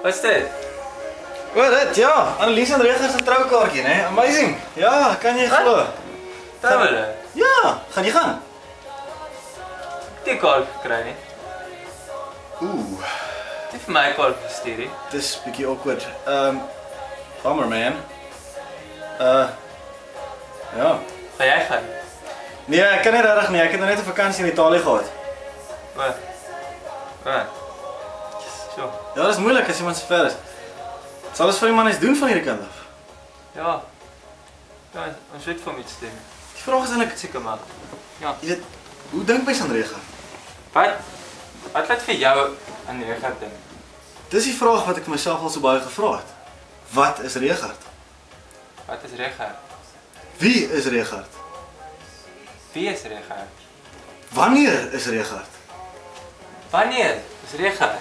Wat's dit? O, dit, ja. Annelies en Regers se troukaartjie, né? Amazing. Ja, kan jy glo? Trou hulle? Ja, gaan jy gaan? Die kaart gekry nie. Ooh, Jy vir my 'n kaart gestuur nie. dis bietjie awkward. Bummer man. Ja. Gaan jy gaan? Nee, ek kan nie regtig nie. Ek het nou net 'n vakansie in Italië gehad. Wat? Wat? So. Ja, dis moeilik as iemand so ver is. Sal ons vir iemand iets doen van hierdie kant af? Ja. Ja, ons weet van iets doen. Die vraag is eintlik, Seker maar. Ja. jy weet, hoe dink jy aan Regers? Wat laat vir jou aan Regers dink? Dis die vraag wat ek myself al so baie gevra het. Wat is Regers? Wat is Regers? Wie is Regers? Wie is Regers? Wanneer is Regers? Wanneer is Regers?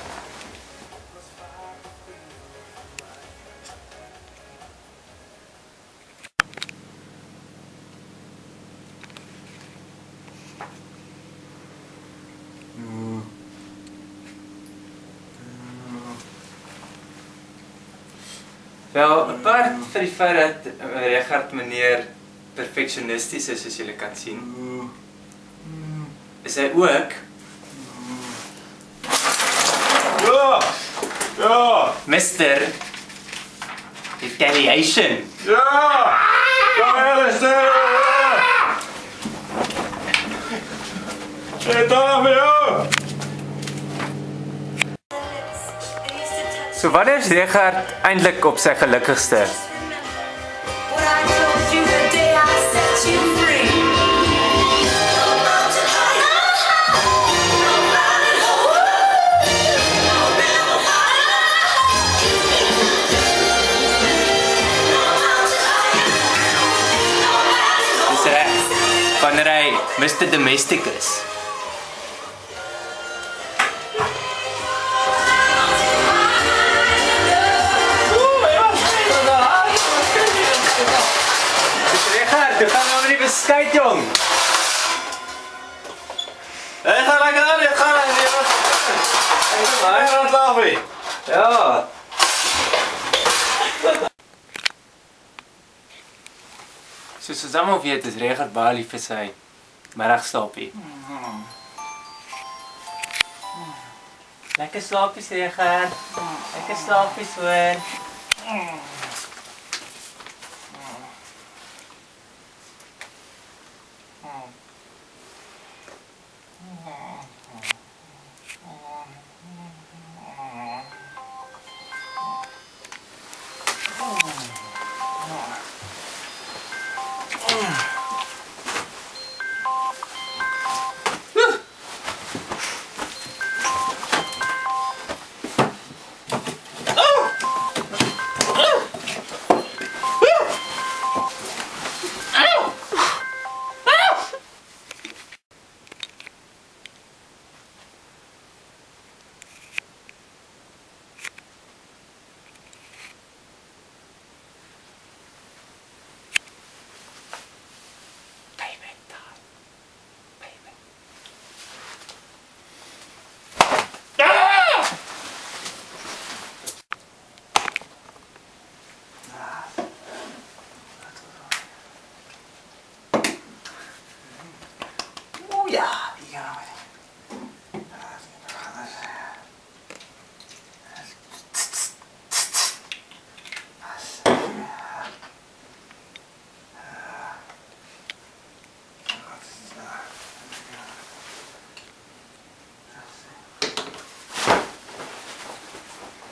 Wel, apart van die feit dat Regers meneer perfeksionisties is, soos julle kan sien, is hy ook Ja! Mr. Retaliation. Ja! Ja, Alistair! Dit daar vir jou! So wanneer is Regers eintlik op sy gelukkigste? What I told you the day I set you free. No mountain high, no mountain low, no river wide, no mountain high, no valley low. Dis reg. Wanneer hy Mr. Domestic is. Jy gaan nou nie beskuit, jong. Hy gaan lekker aan, dit gaan lekker. Hy gaan het laafie. Ja. Soos ons almal weet, is Regers baie lief vir sy middagslaapie. Lekker slaapies, Regers. Lekker slaapies, hoor.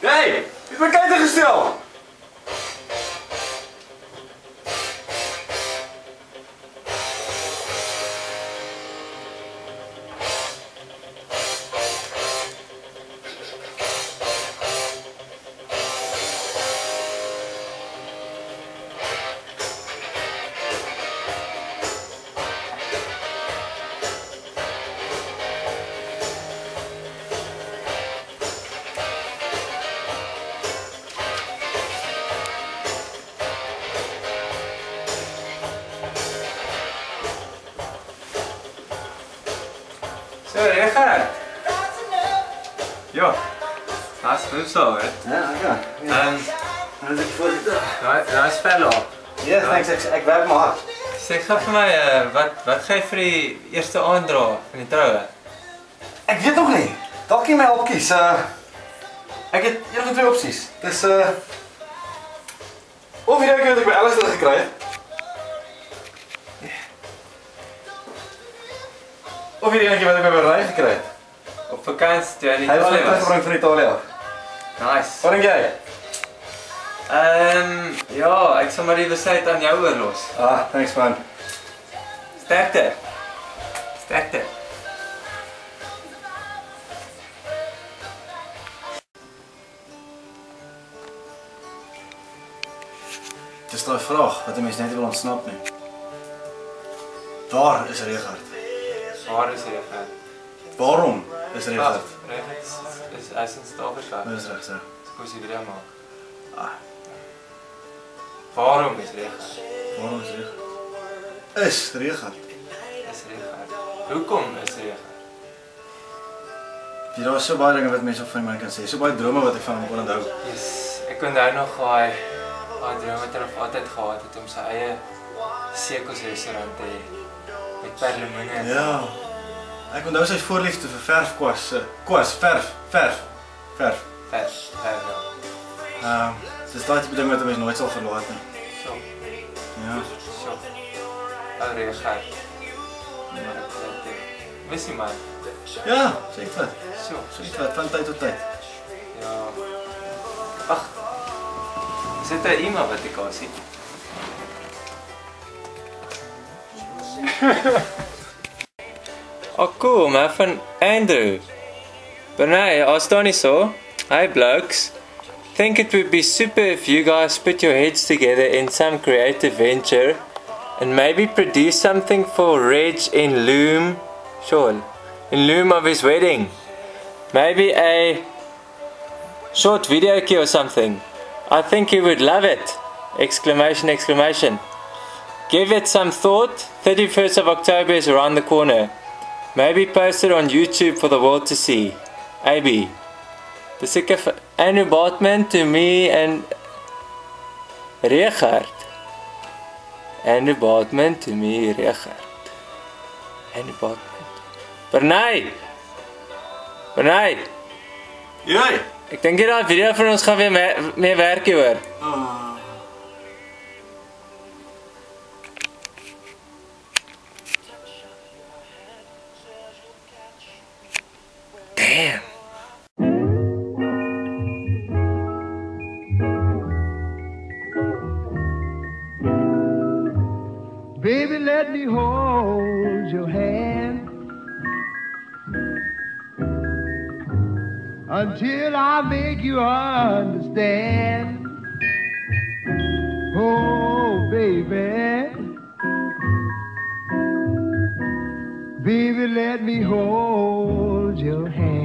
Hey, is mijn kijk gestel? So, Regers. Ja. Dat is goed zo, hè? Ja, oké. Dan is ek voorzitter. Nou is fel op. Ja, thanks. Ek werk maar hard. Zeg gou vir my, wat ga jy vir die eerste aandra van die troue? Ek weet nog nie. Dalk kan jy my help kies. Ek het een van twee opsies. Dis of hierdie keer wat ek by Alistair gekry het. Of hierdie keer wat ek by Ryan gekry het. Op vakansie toe in Hy het my Italië was. teruggebring van Italië af. Nice. Wat dink jy? Ja, ek sal maar die besluit aan jou oorlos. Thanks man. Sterkte. Sterkte. Dis daai vraag wat 'n mens net nie wil ontsnap nie. Waar is Richard? Waar is Richard? Waarom is Richard? Richard is in Staversweg. Dis reg so. Koos die video maak. Waarom is Richard? Waarom is Richard? Is Richard? Is Richard. Hoekom is Richard? Daar is so baie dinge wat mense van my kan sê. So baie drome wat ek van hom kon onthou. Yes, ek onthou nog daai droom wat hy nog altyd gehad het om sy eie seekosrestaurant te hê met perlemoene. Ja. Ek onthou sy voorliefde vir verf. Dis daai tipe ding wat 'n mens nooit sal verlaat nie. So. Ja. So. Ou Richard. Mis jy man? Ja, seker wat. So. Seker wat van tyd tot tyd. Ja. Ag. Is dit 'n e-mail wat ek al sien? Oh cool, man, van Andrew. But no, I staan nie so. Hey blokes. Think it would be super if you guys put your heads together in some creative venture and maybe produce something for Reg in lieu of his wedding. Maybe a short video key or something. I think he would love it! Exclamation, exclamation. Give it some thought. 31st of October is around the corner. Maybe post it on YouTube for the world to see. AB. Dis ek an apartment to me and Richard. An apartment to me, Richard. An apartment. Bernay! Jy. Ek dink hierdie video van ons gaan weer meer werk hier hoor. Damn. Baby, let me hold your hand until I make you understand. Oh, baby, baby, let me hold your hand.